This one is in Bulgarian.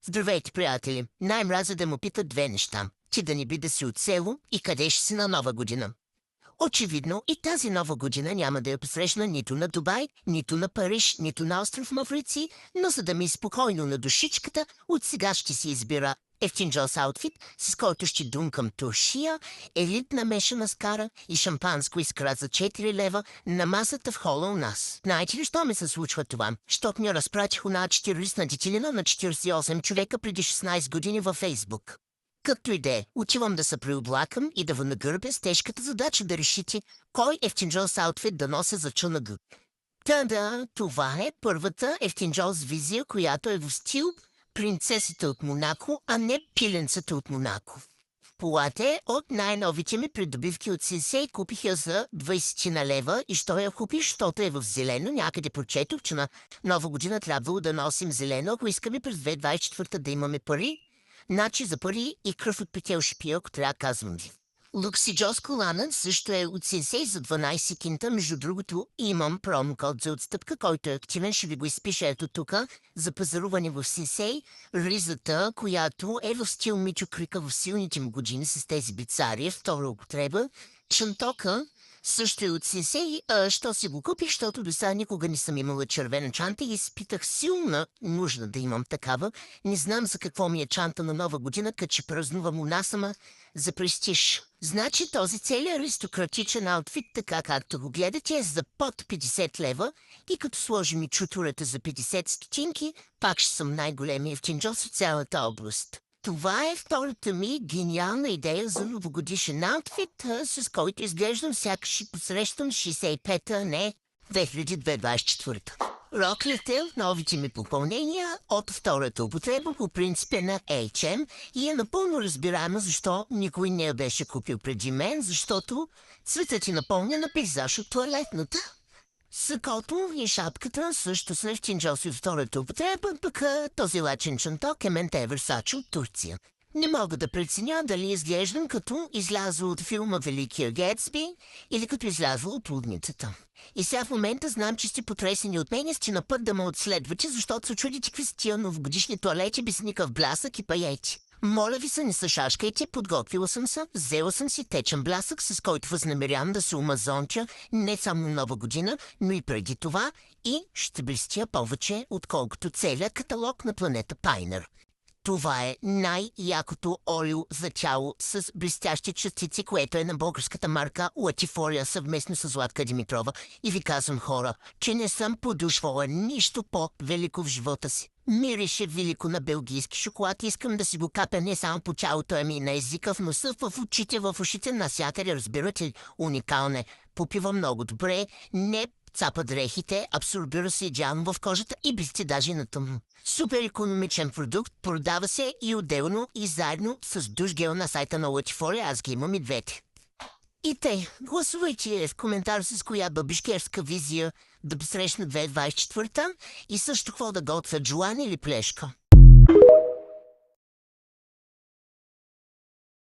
Здравейте, приятели! Най-мразя да му питат две неща. Ти да не би да си от село и къде ще си на Нова година. Очевидно и тази Нова година няма да я посрещна нито на Дубай, нито на Париж, нито на остров Маврици, но за да ми е спокойно на душичката, от сега ще си избира ефтин джос аутфит, с който ще дункам туршия, елитна мешана скара и шампанско искра за 4 лева на масата в хола у нас. Знаете ли, що ми се случва това? Щото ми разпратих на 40 детилина на 48 човека преди 16 години във Фейсбук. Както и да е, отивам да се преоблакам и да ви нагърбя с тежката задача да решите кой ефтинджос аутфит да нося за ЧНГ. Та-да, това е първата ефтинджос визия, която е в стил принцесата от Монако, а не пиленцата от Монако. Полате от най-новите ми придобивки от Сенсей купих я за 20 на лева и що я купиш, защото е в зелено. Някъде прочетох, че на Нова година трябвало да носим зелено, ако искаме през 2024 да имаме пари. Значи за пари и кръв от петел ще пия, ако трябва казвам ви. Лукси Джос Коланът също е от Сенсей за 12 кинта. Между другото имам промокод за отстъпка, който е активен. Ще ви го изпиша ето тук за пазаруване в Сенсей. Ризата, която е в стил Мичо Крика в силните му години с тези бицари, втора употреба. Чантока също е от Сенсей. Що си го купих, защото до сега никога не съм имала червена чанта и изпитах силна нужда да имам такава. Не знам за какво ми е чанта на Нова година, като че празнувам у нас, ама за престиж. Значи този целият аристократичен аутфит, така както го гледате, е за под 50 лева и като сложим и чутурата за 50 стотинки, пак ще съм най-големия ефтинджос от цялата област. Това е втората ми гениална идея за новогодишен аутфит, с който изглеждам сякаш ще посрещам 65-та, а не 2024. Роклите, новите ми попълнения от втората употреба по принципа на H&M и е напълно разбираемо защо никой не я беше купил преди мен, защото цветът ти напомня на пейзаж от тоалетната. Сакото и шапката също са ефтинджоси от втората употреба, пък този лачен чанток е Менте Версаче от Турция. Не мога да преценя дали изглеждам като излязъл от филма Великия Гетсби или като излязъл от лудницата. И сега в момента знам, че сте потресени от мен и сте на път да ме отследвате, защото се чудите какви са тия новогодишни тоалети без никакъв блясък и паети. Моля ви се, не се шашкайте, подготвила съм се, взела съм си течен блясък, с който възнамерявам да се омазонча не само на Нова година, но и преди това и ще блестя повече, отколкото целият каталог на планета Пайнер. Това е най-якото олио за тяло с блестящи частици, което е на българската марка Латифория съвместно с Златка Димитрова. И ви казвам, хора, че не съм подушвала нищо по-велико в живота си. Мирише велико на белгийски шоколад. Искам да си го капя не само по тялото, ами и на езика, в носа, в очите, в ушите, насякъде. Разбирате ли? Уникално е. Попива много добре, не цапа дрехите, абсорбира се идеално в кожата и блести даже на тъмно. Супер икономичен продукт, продава се и отделно и заедно с душ гел на сайта на Латифория, аз ги имам и двете. И те, гласувайте в коментар с коя бабишкерска визия да посрещна 2024 и също какво да готвя, джуан или плешка.